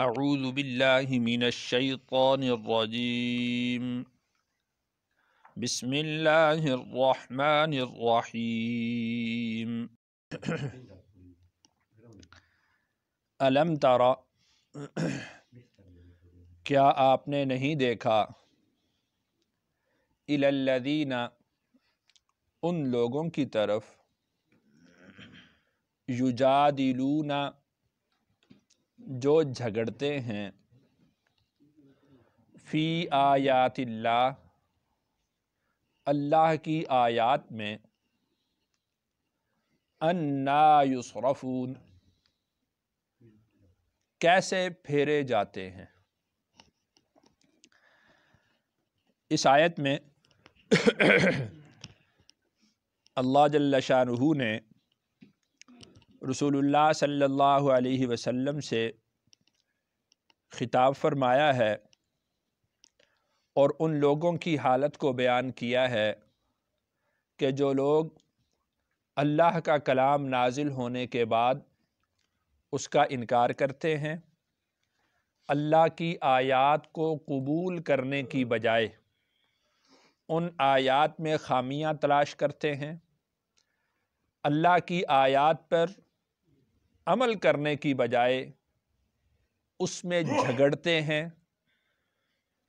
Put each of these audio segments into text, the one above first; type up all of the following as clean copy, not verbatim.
اعوذ باللہ من الشیطان الرجیم بسم اللہ الرحمن الرحیم الم تر کیا آپ نے نہیں دیکھا الی الذین ان لوگوں کی طرف یجادلون جو جھگڑتے ہیں فی آیات اللہ اللہ کی آیات میں انا یصرفون کیسے پھیرے جاتے ہیں۔ اس آیت میں اللہ جل شانہ نے رسول اللہ صلی اللہ علیہ وسلم سے خطاب فرمایا ہے اور ان لوگوں کی حالت کو بیان کیا ہے کہ جو لوگ اللہ کا کلام نازل ہونے کے بعد اس کا انکار کرتے ہیں، اللہ کی آیات کو قبول کرنے کی بجائے ان آیات میں خامیاں تلاش کرتے ہیں، اللہ کی آیات پر عمل کرنے کی بجائے اس میں جھگڑتے ہیں۔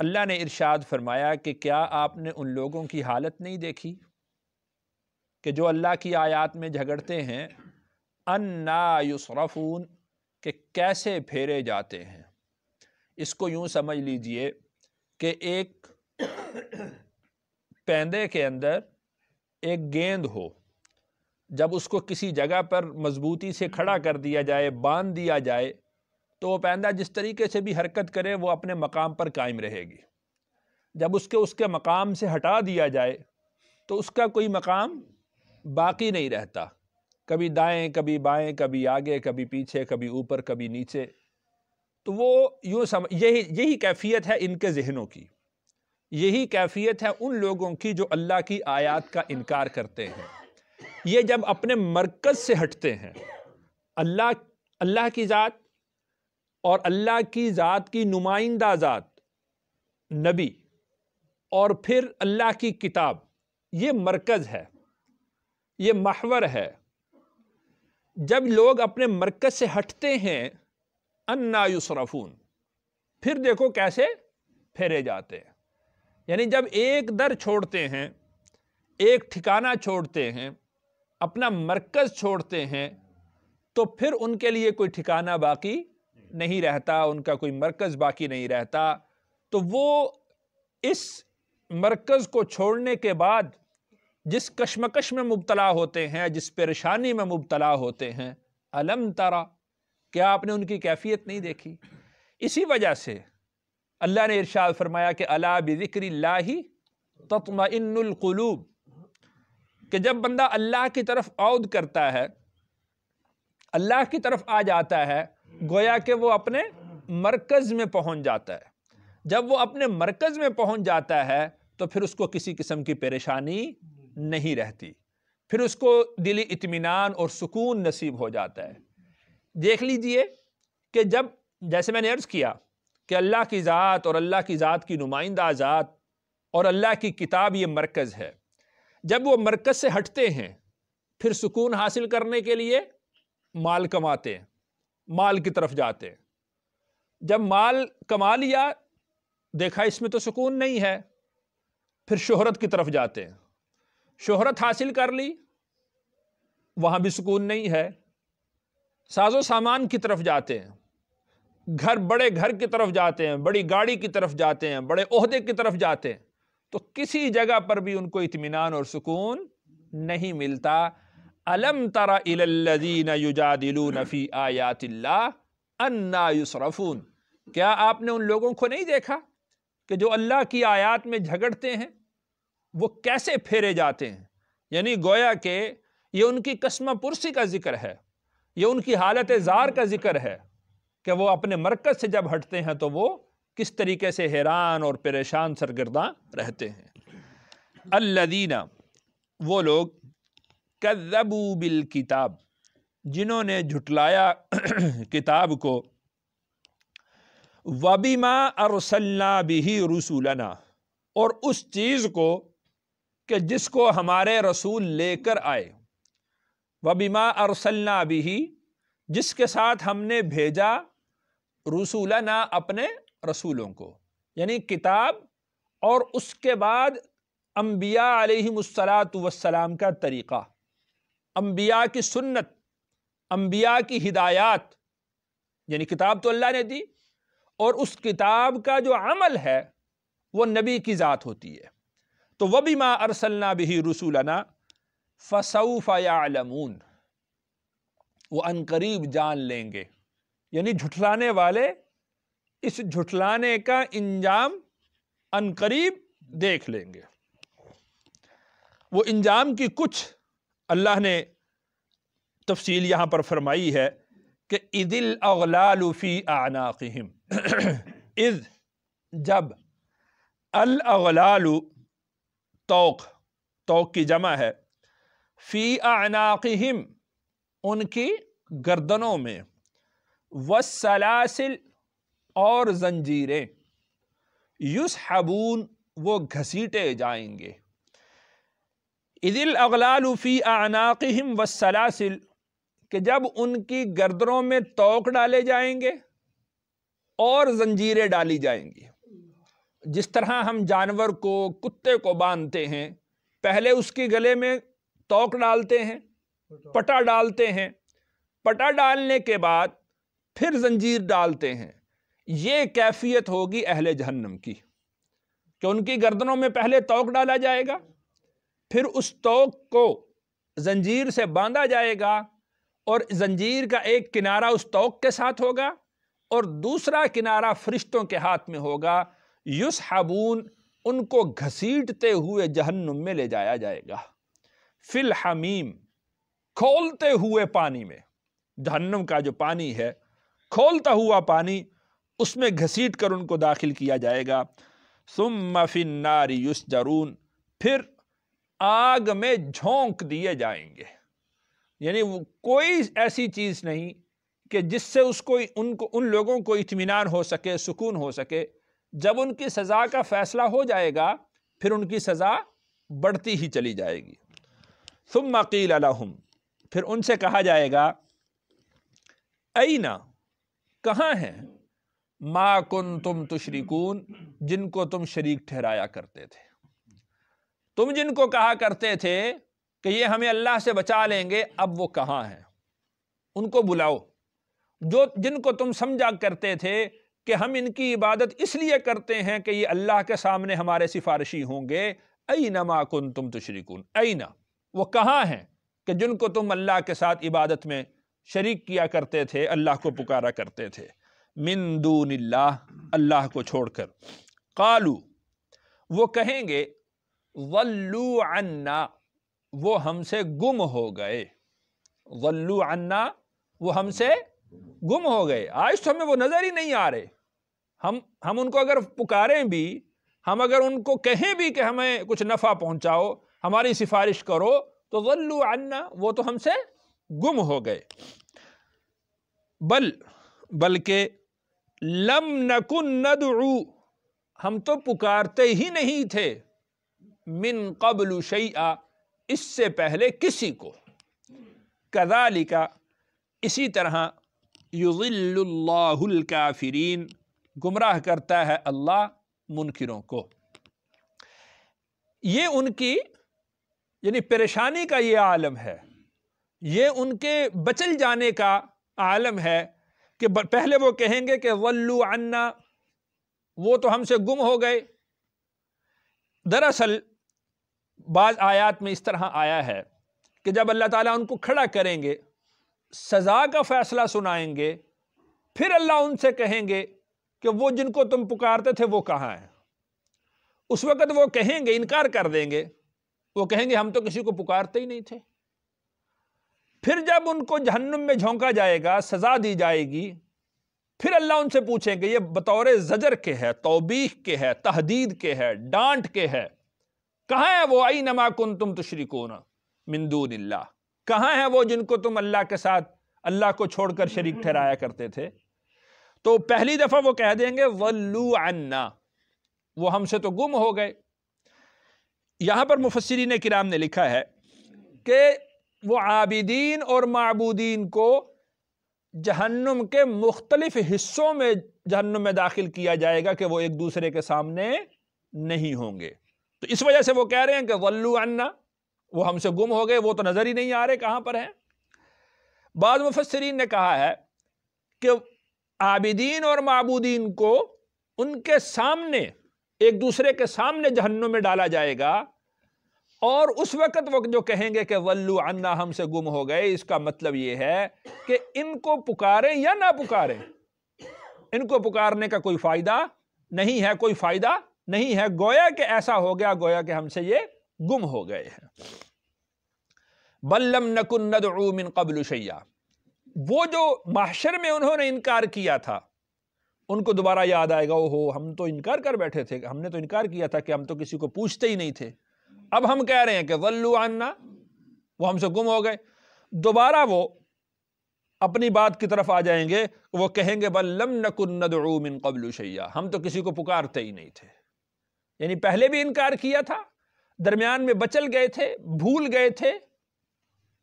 اللہ نے ارشاد فرمایا کہ کیا آپ نے ان لوگوں کی حالت نہیں دیکھی کہ جو اللہ کی آیات میں جھگڑتے ہیں، انا یصرفون کہ کیسے پھیرے جاتے ہیں۔ اس کو یوں سمجھ لیجئے کہ ایک پیندے کے اندر ایک گیند ہو، جب اس کو کسی جگہ پر مضبوطی سے کھڑا کر دیا جائے، باندھ دیا جائے، تو وہ پیندہ جس طریقے سے بھی حرکت کرے وہ اپنے مقام پر قائم رہے گی۔ جب اس کے مقام سے ہٹا دیا جائے تو اس کا کوئی مقام باقی نہیں رہتا، کبھی دائیں کبھی بائیں، کبھی آگے کبھی پیچھے، کبھی اوپر کبھی نیچے۔ تو وہ یہی کیفیت ہے ان کے ذہنوں کی، یہی کیفیت ہے ان لوگوں کی جو اللہ کی آیات کا انکار کرتے ہیں۔ یہ جب اپنے مرکز سے ہٹتے ہیں، اللہ کی ذات اور اللہ کی ذات کی نمائندہ ذات نبی اور پھر اللہ کی کتاب، یہ مرکز ہے، یہ محور ہے۔ جب لوگ اپنے مرکز سے ہٹتے ہیں، انا یصرفون، پھر دیکھو کیسے پھیرے جاتے ہیں۔ یعنی جب ایک در چھوڑتے ہیں، ایک ٹھکانہ چھوڑتے ہیں، اپنا مرکز چھوڑتے ہیں، تو پھر ان کے لیے کوئی ٹھکانہ باقی نہیں رہتا، ان کا کوئی مرکز باقی نہیں رہتا۔ تو وہ اس مرکز کو چھوڑنے کے بعد جس کشمکش میں مبتلا ہوتے ہیں، جس پریشانی میں مبتلا ہوتے ہیں، الم ترى کیا آپ نے ان کی کیفیت نہیں دیکھی؟ اسی وجہ سے اللہ نے ارشاد فرمایا کہ الا بذکر اللہ تطمئن القلوب، کہ جب بندہ اللہ کی طرف عود کرتا ہے، اللہ کی طرف آ جاتا ہے، گویا کہ وہ اپنے مرکز میں پہنچ جاتا ہے۔ جب وہ اپنے مرکز میں پہنچ جاتا ہے تو پھر اس کو کسی قسم کی پریشانی نہیں رہتی، پھر اس کو دلی اطمینان اور سکون نصیب ہو جاتا ہے۔ دیکھ لیجئے کہ جب، جیسے میں نے عرض کیا کہ اللہ کی ذات اور اللہ کی ذات کی نمائندہ ذات اور اللہ کی کتاب یہ مرکز ہے، جب وہ مرکز سے ہٹتے ہیں پھر سکون حاصل کرنے کے لیے مال کماتے ہیں، مال کی طرف جاتے ہیں۔ جب مال کما لیا، دیکھا اس میں تو سکون نہیں ہے، پھر شہرت کی طرف جاتے ہیں۔ شہرت حاصل کر لی، وہاں بھی سکون نہیں ہے، ساز و سامان کی طرف جاتے ہیں، بڑے گھر کی طرف جاتے ہیں، بڑی گاڑی کی طرف جاتے ہیں، بڑے عہدے کی طرف جاتے ہیں، تو کسی جگہ پر بھی ان کو اطمینان اور سکون نہیں ملتا۔ الم تر الی الذین یجادلون فی آیات اللہ انا یصرفون، کیا آپ نے ان لوگوں کو نہیں دیکھا کہ جو اللہ کی آیات میں جھگڑتے ہیں وہ کیسے پھیرے جاتے ہیں؟ یعنی گویا کہ یہ ان کی قسمہ پرسی کا ذکر ہے، یہ ان کی حالت زار کا ذکر ہے کہ وہ اپنے مرکز سے جب ہٹتے ہیں تو وہ کس طریقے سے حیران اور پریشان سرگرداں رہتے ہیں۔ الذین، وہ لوگ، کذبوا بالکتاب، جنہوں نے جھٹلایا کتاب کو، وَبِمَا أَرْسَلْنَا بِهِ رُسُلَنَا، اور اس چیز کو کہ جس کو ہمارے رسول لے کر آئے، وَبِمَا أَرْسَلْنَا بِهِ، جس کے ساتھ ہم نے بھیجا، رسولنا اپنے رسولوں کو، یعنی کتاب، اور اس کے بعد انبیاء علیہم السلام کا طریقہ، انبیاء کی سنت، انبیاء کی ہدایات، یعنی کتاب تو اللہ نے دی، اور اس کتاب کا جو عمل ہے وہ نبی کی ذات ہوتی ہے۔ تو وَبِمَا أَرْسَلْنَا بِهِ رُسُولَنَا فَسَوْفَ يَعْلَمُونَ، وہ عنقریب جان لیں گے، یعنی جھٹلانے والے اس جھٹلانے کا انجام عنقریب دیکھ لیں گے۔ وہ انجام کی کچھ اللہ نے تفصیل یہاں پر فرمائی ہے کہ اِذِ الْأَغْلَالُ فِي أَعْنَاقِهِمْ، اذ جب، الْأَغْلَالُ توق کی جمع ہے، فی اعناقہم ان کی گردنوں میں، والسلاسل اور زنجیریں، یسحبون وہ گھسیٹے جائیں گے، اذ الاغلال فی اعناقہم والسلاسل کہ جب ان کی گردنوں میں توق ڈالے جائیں گے اور زنجیریں ڈالی جائیں گی۔ جس طرح ہم جانور کو، کتے کو باندھتے ہیں، پہلے اس کے گلے میں توق ڈالتے ہیں، پٹا ڈالتے ہیں، پٹا ڈالنے کے بعد پھر زنجیر ڈالتے ہیں، یہ کیفیت ہوگی اہل جہنم کی، کہ ان کی گردنوں میں پہلے توق ڈالا جائے گا، پھر اس توق کو زنجیر سے باندھا جائے گا، اور زنجیر کا ایک کنارہ اس توق کے ساتھ ہوگا اور دوسرا کنارہ فرشتوں کے ہاتھ میں ہوگا، یسحبون ان کو گھسیٹتے ہوئے جہنم میں لے جایا جائے گا، فی الحمیم کھولتے ہوئے پانی میں، جہنم کا جو پانی ہے کھولتا ہوا پانی، اس میں گھسیٹ کر ان کو داخل کیا جائے گا، ثم فی النار یسجرون پھر آگ میں جھونک دیے جائیں گے، یعنی کوئی ایسی چیز نہیں کہ جس سے ان لوگوں کو اطمینان ہو سکے، سکون ہو سکے۔ جب ان کی سزا کا فیصلہ ہو جائے گا پھر ان کی سزا بڑھتی ہی چلی جائے گی۔ ثم قیل لہم پھر ان سے کہا جائے گا، اینا کہاں ہیں، ما کنتم تشرکون جن کو تم شریک ٹھہرایا کرتے تھے، تم جن کو کہا کرتے تھے کہ یہ ہمیں اللہ سے بچا لیں گے، اب وہ کہاں ہیں، ان کو بلاؤ۔ جن کو تم سمجھا کرتے تھے کہ ہم ان کی عبادت اس لیے کرتے ہیں کہ یہ اللہ کے سامنے ہمارے سفارشی ہوں گے، اینا ما کنتم تشرکون، اینا وہ کہاں ہیں کہ جن کو تم اللہ کے ساتھ عبادت میں شریک کیا کرتے تھے، اللہ کو پکارا کرتے تھے، من دون اللہ اللہ کو چھوڑ کر، قالو وہ کہیں گے، ضلوا عنا وہ ہم سے گم ہو گئے، ضلوا عنا وہ ہم سے گم ہو گئے، آج تو ہمیں وہ نظر ہی نہیں آ رہے، ہم ان کو اگر پکاریں بھی، ہم اگر ان کو کہیں بھی کہ ہمیں کچھ نفع پہنچاؤ، ہماری سفارش کرو، تو ضلوا عنا وہ تو ہم سے گم ہو گئے، بلکہ لم نکن ندعو ہم تو پکارتے ہی نہیں تھے، من قبل شیئا اس سے پہلے کسی کو، کذالک اسی طرح، یضل اللہ الکافرین گمراہ کرتا ہے اللہ منکروں کو۔ یہ ان کی یعنی پریشانی کا یہ عالم ہے، یہ ان کے بچل جانے کا عالم ہے کہ پہلے وہ کہیں گے کہ ضلوا عنا وہ تو ہم سے گم ہو گئے۔ دراصل بعض آیات میں اس طرح آیا ہے کہ جب اللہ تعالیٰ ان کو کھڑا کریں گے، سزا کا فیصلہ سنائیں گے، پھر اللہ ان سے کہیں گے کہ وہ جن کو تم پکارتے تھے وہ کہاں ہیں۔ اس وقت وہ کہیں گے، انکار کر دیں گے، وہ کہیں گے ہم تو کسی کو پکارتے ہی نہیں تھے۔ پھر جب ان کو جہنم میں جھونکا جائے گا، سزا دی جائے گی، پھر اللہ ان سے پوچھیں گے، یہ بطور زجر کے ہے، توبیخ کے ہے، تہدید کے ہے، ڈانٹ کے ہے، کہاں ہے وہ اینما کنتم تشرکون من دون اللہ، کہاں ہے وہ جن کو تم اللہ کے ساتھ اللہ کو چھوڑ کر شریک ٹھہرایا کرتے تھے۔ تو پہلی دفعہ وہ کہہ دیں گے ضلوا عنا، وہ ہم سے تو گم ہو گئے۔ یہاں پر مفسرین کرام نے لکھا ہے کہ وہ عابدین اور معبودین کو جہنم کے مختلف حصوں میں جہنم میں داخل کیا جائے گا کہ وہ ایک دوسرے کے سامنے نہیں ہوں گے۔ تو اس وجہ سے وہ کہہ رہے ہیں کہ ضلوا عنا، وہ ہم سے گم ہو گئے، وہ تو نظر ہی نہیں آ رہے کہاں پر ہیں۔ بعض مفسرین نے کہا ہے کہ عابدین اور معبودین کو ان کے سامنے، ایک دوسرے کے سامنے جہنم میں ڈالا جائے گا، اور اس وقت وہ جو کہیں گے کہ ضلوا عنا، ہم سے گم ہو گئے، اس کا مطلب یہ ہے کہ ان کو پکاریں یا نہ پکاریں، ان کو پکارنے کا کوئی فائدہ نہیں ہے، کوئی فائدہ نہیں ہے، گویا کہ ایسا ہو گیا گویا کہ ہم سے یہ گم ہو گئے ہیں۔ بل لم نکن ندعو من قبل شیئا، وہ جو محشر میں انہوں نے انکار کیا تھا ان کو دوبارہ یاد آئے گا، اوہو ہم تو انکار کر بیٹھے تھے، ہم نے تو انکار کیا تھا کہ ہم تو کسی کو پوچھتے ہی نہیں تھے، اب ہم کہہ رہے ہیں کہ ضلوا عنا، وہ ہم سے گم ہو گئے۔ دوبارہ وہ اپنی بات کی طرف آ جائیں گے، وہ کہیں گے بل لم نکن ندعو من قبل شیئا، ہم تو کسی کو پکارتے ہی نہیں تھے، یعنی پہلے بھی انکار کیا تھا، درمیان میں بچل گئے تھے، بھول گئے تھے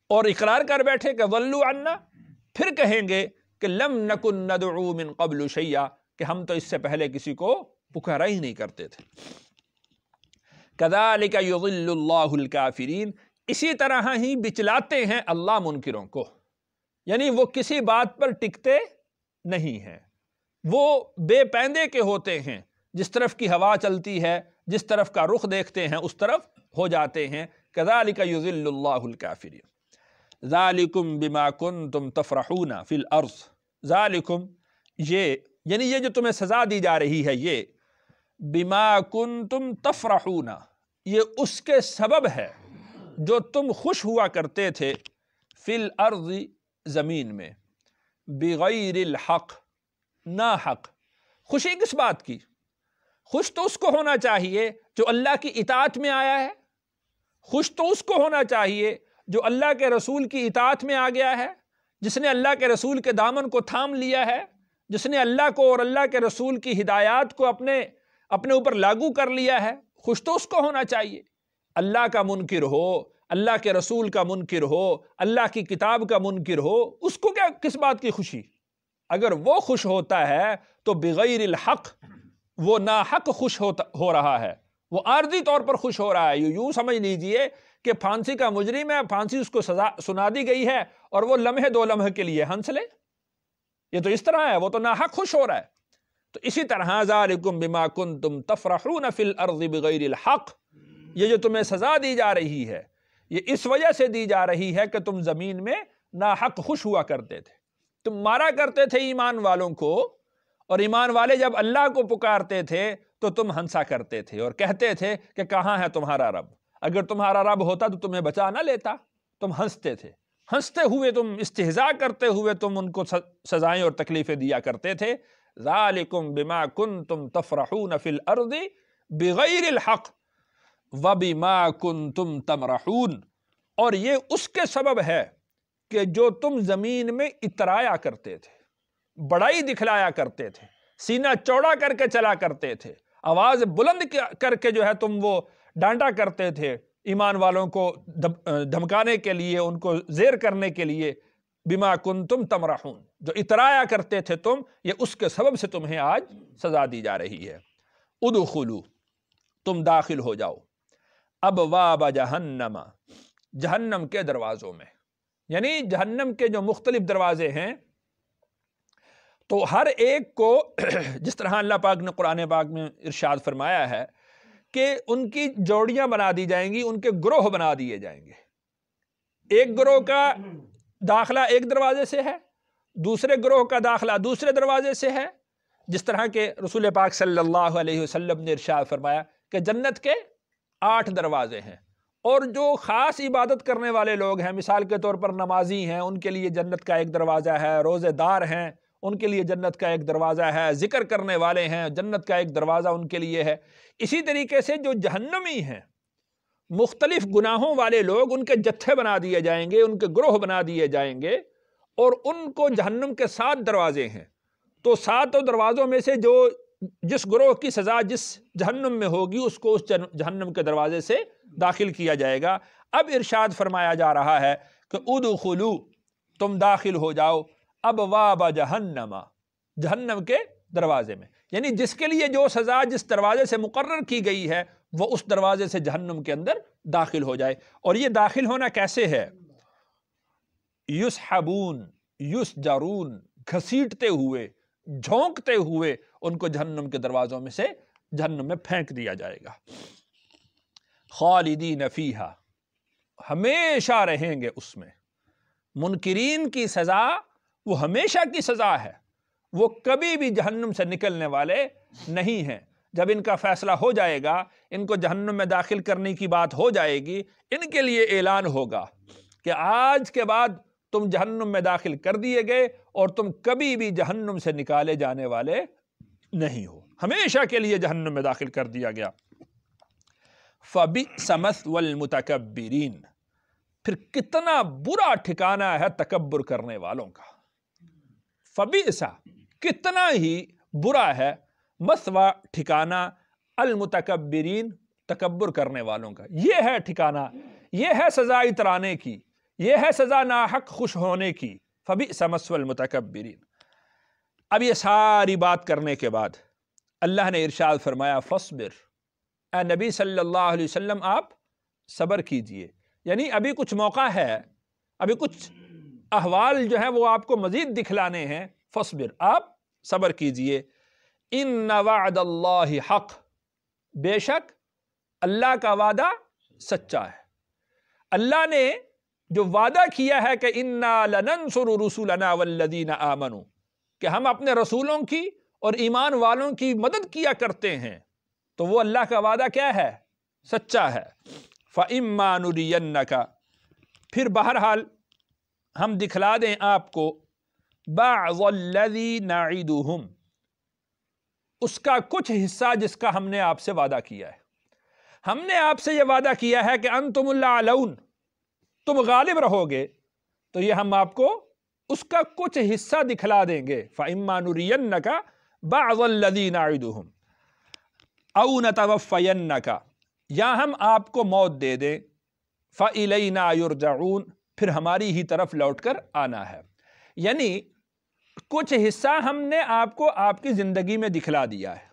اور اقرار کر بیٹھے کہ ضلوا عنا، پھر کہیں گے کہ لم نکن ندعو من قبل شیئا، کہ ہم تو اس سے پہلے کسی کو پکارا ہی نہیں کرتے تھے۔ کذالک یضل اللہ الکافرین، اسی طرح ہی بچلاتے ہیں اللہ منکروں کو، یعنی وہ کسی بات پر ٹکتے نہیں ہیں، وہ بے پیندے کے ہوتے ہیں، جس طرف کی ہوا چلتی ہے، جس طرف کا رخ دیکھتے ہیں اس طرف ہو جاتے ہیں۔ کذالک یضل اللہ الکافرین ذالکم بما کنتم تفرحون فی الارض، ذالکم یہ، یعنی یہ جو تمہیں سزا دی جا رہی ہے، یہ بما کنتم تفرحون، یہ اس کے سبب ہے جو تم خوش ہوا کرتے تھے، فی الارض زمین میں، بغیر الحق ناحق۔ خوشی کس بات کی؟ خوش تو اس کو ہونا چاہیے جو اللہ کی اطاعت میں آیا ہے، خوش تو اس کو ہونا چاہیے جو اللہ کے رسول کی اطاعت میں آ گیا ہے، جس نے اللہ کے رسول کے دامن کو تھام لیا ہے، جس نے اللہ کو اور اللہ کے رسول کی ہدایات کو اپنے اوپر لاگو کر لیا ہے، خوش تو اس کو ہونا چاہیے۔ اللہ کا منکر ہو، اللہ کے رسول کا منکر ہو، اللہ کی کتاب کا منکر ہو، اس کو کیا، کس بات کی خوشی؟ اگر وہ خوش ہوتا ہے تو بغیر الحق، وہ ناحق خوش ہو رہا ہے، وہ عارضی طور پر خوش ہو رہا ہے۔ یوں سمجھ لیجئے کہ پھانسی کا مجرم ہے، پھانسی اس کو سزا سنا دی گئی ہے اور وہ لمحے دو لمحے کے لیے ہنس لے، یہ تو اس طرح ہے، وہ تو ناحق خوش ہو رہا ہے۔ تو اسی طرح ذالکم بما کنتم تفرحون فی الارض بغیر الحق، یہ جو تمہیں سزا دی جا رہی ہے یہ اس وجہ سے دی جا رہی ہے کہ تم زمین میں ناحق خوش ہوا کرتے تھے، تم مارا کرتے تھے ایمان والوں کو، اور ایمان والے جب اللہ کو پکارتے تھے تو تم ہنسا کرتے تھے اور کہتے تھے کہ کہاں ہے تمہارا رب، اگر تمہارا رب ہوتا تو تمہیں بچا نہ لیتا۔ تم ہنستے تھے، ہنستے ہوئے تم استہزاء کرتے ہوئے تم ان کو سزائیں اور تکلیفیں دیا کرتے تھے۔ ذالکم بما کنتم تفرحون فی الارض بغیر الحق وبما کنتم تمرحون، اور یہ اس کے سبب ہے کہ جو تم زمین میں اترایا کرتے تھے، بڑائی دکھلایا کرتے تھے، سینہ چوڑا کر کے چلا کرتے تھے، آواز بلند کر کے جو ہے تم وہ ڈانٹا کرتے تھے ایمان والوں کو دھمکانے کے لیے، ان کو زیر کرنے کے لیے۔ بما کنتم تمرحون، جو اترایا کرتے تھے تم، یہ اس کے سبب سے تمہیں آج سزا دی جا رہی ہے۔ ادخلوا، تم داخل ہو جاؤ، ابواب جہنم، جہنم کے دروازوں میں، یعنی جہنم کے جو مختلف دروازے ہیں، تو ہر ایک کو جس طرح اللہ پاک نے قرآن پاک میں ارشاد فرمایا ہے کہ ان کی جوڑیاں بنا دی جائیں گی، ان کے گروہ بنا دیے جائیں گے۔ ایک گروہ کا داخلہ ایک دروازے سے ہے، دوسرے گروہ کا داخلہ دوسرے دروازے سے ہے، جس طرح کہ رسول پاک صلی اللہ علیہ وسلم نے ارشاد فرمایا کہ جنت کے 8 دروازے ہیں، اور جو خاص عبادت کرنے والے لوگ ہیں، مثال کے طور پر نمازی ہیں، ان کے لیے جنت کا ایک دروازہ ہے، روزے دار ہیں ان کے لیے جنت کا ایک دروازہ ہے، ذکر کرنے والے ہیں، جنت کا ایک دروازہ ان کے لیے ہے۔ اسی طریقے سے جو جہنمی ہیں، مختلف گناہوں والے لوگ، ان کے جتھے بنا دیے جائیں گے، ان کے گروہ بنا دیے جائیں گے، اور ان کو جہنم کے 7 دروازے ہیں، تو 7 دروازوں میں سے جس گروہ کی سزا جس جہنم میں ہوگی اس کو اس جہنم کے دروازے سے داخل کیا جائے گا۔ اب ارشاد فرمایا جا رہا ہے کہ ادخلوا، تم داخل ہو جاؤ ابواب جہنم، جہنم کے دروازے میں، یعنی جس کے لیے جو سزا جس دروازے سے مقرر کی گئی ہے وہ اس دروازے سے جہنم کے اندر داخل ہو جائے۔ اور یہ داخل ہونا کیسے ہے؟ یسحبون، یسجرون، گھسیٹتے ہوئے، جھونکتے ہوئے ان کو جہنم کے دروازوں میں سے جہنم میں پھینک دیا جائے گا۔ خالدین فیہا، ہمیشہ رہیں گے اس میں۔ منکرین کی سزا وہ ہمیشہ کی سزا ہے، وہ کبھی بھی جہنم سے نکلنے والے نہیں ہیں۔ جب ان کا فیصلہ ہو جائے گا، ان کو جہنم میں داخل کرنے کی بات ہو جائے گی، ان کے لیے اعلان ہوگا کہ آج کے بعد تم جہنم میں داخل کر دیے گئے اور تم کبھی بھی جہنم سے نکالے جانے والے نہیں ہو، ہمیشہ کے لیے جہنم میں داخل کر دیا گیا۔ فَبِئْسَ مَثْوَى الْمُتَكَبِّرِينَ، پھر کتنا برا ٹھکانہ ہے تکبر کرنے والوں کا۔ فَبِئْسَ، کتنا ہی برا ہے، مثویٰ ٹھکانہ، المتکبرین، تکبر کرنے والوں کا۔ یہ ہے ٹھکانہ، یہ ہے سزا اترانے کی، یہ ہے سزا ناحق خوش ہونے کی۔ فَبِئْسَ مَثْوَى الْمُتَكَبِّرِينَ۔ اب یہ ساری بات کرنے کے بعد اللہ نے ارشاد فرمایا فَاصْبِرْ، اے نبی صلی اللہ علیہ وسلم آپ صبر کیجئے، یعنی ابھی کچھ موقع ہے، ابھی کچھ احوال جو ہیں وہ آپ کو مزید دکھلانے ہیں۔ فَاصْبِرْ، آپ صبر کیجئے۔ اِنَّ وَعْدَ اللَّهِ حق، بے شک اللہ کا وعدہ سچا ہے۔ اللہ نے جو وعدہ کیا ہے کہ اِنَّا لَنَنْصُرُ رُسُلَنَا وَالَّذِينَ آمَنُوا، کہ ہم اپنے رسولوں کی اور ایمان والوں کی مدد کیا کرتے ہیں، تو وہ اللہ کا وعدہ کیا ہے؟ سچا ہے۔ فَإِمَّا نُرِيَنَّكَ، پھر بہرحال ہم دکھلا دیں آپ کو بَعْضَ الَّذِي نَعِدُهُمْ، اس کا کچھ حصہ جس کا ہم نے آپ سے وعدہ کیا ہے۔ ہم نے آپ سے یہ وعدہ کیا ہے کہ انتم الاعلون، تم غالب رہو گے، تو یہ ہم آپ کو اس کا کچھ حصہ دکھلا دیں گے۔ فَإِمَّا نُرِيَنَّكَ بَعْضَ الَّذِي نَعِدُهُمْ أَوْ نَتَوَفَّيَنَّكَ، یا ہم آپ کو موت دے دیں۔ فَإِلَيْنَا يُرْجَعُونَ، پھر ہماری ہی طرف لوٹ کر آنا ہے۔ یعنی کچھ حصہ ہم نے آپ کو آپ کی زندگی میں دکھلا دیا ہے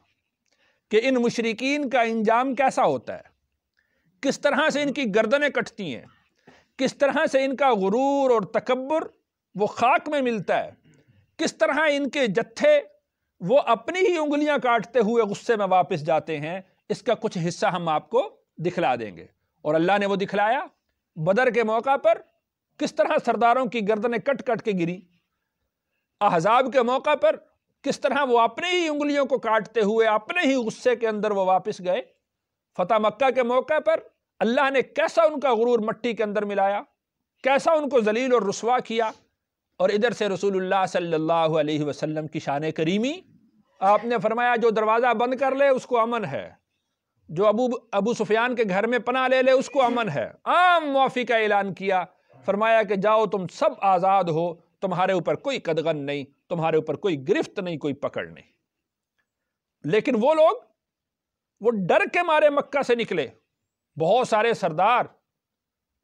کہ ان مشرکین کا انجام کیسا ہوتا ہے، کس طرح سے ان کی گردنیں کٹتی ہیں، کس طرح سے ان کا غرور اور تکبر وہ خاک میں ملتا ہے، کس طرح ان کے جتھے وہ اپنی ہی انگلیاں کاٹتے ہوئے غصے میں واپس جاتے ہیں۔ اس کا کچھ حصہ ہم آپ کو دکھلا دیں گے۔ اور اللہ نے وہ دکھلایا۔ بدر کے موقع پر کس طرح سرداروں کی گردنیں کٹ کٹ کے گری، احزاب کے موقع پر کس طرح وہ اپنی ہی انگلیوں کو کاٹتے ہوئے اپنے ہی غصے کے اندر وہ واپس گئے، فتح مکہ کے موقع پر اللہ نے کیسا ان کا غرور مٹی کے اندر ملایا، کیسا ان کو ذلیل اور رسوا کیا۔ اور ادھر سے رسول اللہ صلی اللہ علیہ وسلم کی شان کریمی، آپ نے فرمایا جو دروازہ بند کر لے اس کو امن ہے، جو ابو سفیان کے گھر میں پناہ لے لے اس کو امن ہے۔ عام معافی کا اعلان کیا، فرمایا کہ جاؤ تم سب آزاد ہو، تمہارے اوپر کوئی قدغن نہیں، تمہارے اوپر کوئی گرفت نہیں، کوئی پکڑ نہیں۔ لیکن وہ لوگ وہ ڈر کے مارے مکہ سے نکلے، بہت سارے سردار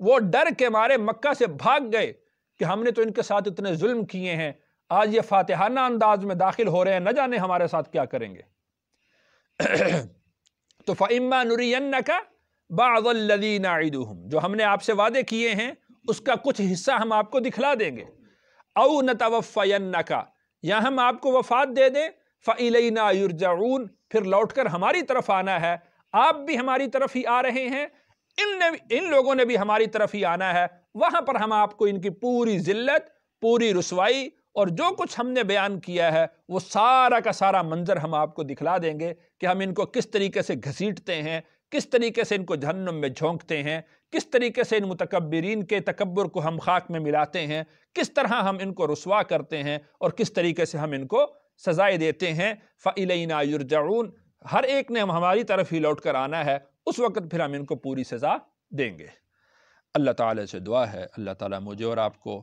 وہ ڈر کے مارے مکہ سے بھاگ گئے کہ ہم نے تو ان کے ساتھ اتنے ظلم کیے ہیں، آج یہ فاتحانہ انداز میں داخل ہو رہے ہیں، نہ جانے ہمارے ساتھ کیا کریں گے۔ تو فَإِمَّا نُرِيَنَّكَ بَعْضَ الَّذِي نَعِدُهُمْ، جو ہم نے آپ سے وعدے کیے ہیں اس کا کچھ حصہ ہم آپ کو دکھلا دیں گے۔ أَوْ نَتَوَفَّيَنَّكَ، یا ہم آپ کو وفات دے دیں۔ فَإِلَيْنَا يُرْجَعُونَ، پھر لوٹ کر ہماری طرف آنا ہے، آپ بھی ہماری طرف ہی آ رہے ہیں، ان لوگوں نے بھی ہماری طرف ہی آنا ہے، وہاں پر ہم آپ کو ان کی پوری ذلت، پوری رسوائی اور جو کچھ ہم نے بیان کیا ہے وہ سارا کا سارا منظر ہم آپ کو دکھلا دیں گے کہ ہم ان کو کس طریقے سے گھسیٹتے ہیں، کس طریقے سے ان کو جہنم میں جھونکتے ہیں، کس طریقے سے ان متکبرین کے تکبر کو ہم خاک میں ملاتے ہیں، کس طرح ہم ان کو رسوا کرتے ہیں اور کس طریقے سے ہم ان کو سزائے دیتے ہیں۔ فَإِلَيْنَا يُرْجَعُونَ، ہر ایک نے ہماری طرف ہی لوٹ کر آنا ہے، اس وقت پھر ہم ان کو پوری سزا دیں گے۔ اللہ تعالیٰ سے دعا ہے اللہ تعالیٰ مجھے اور آپ کو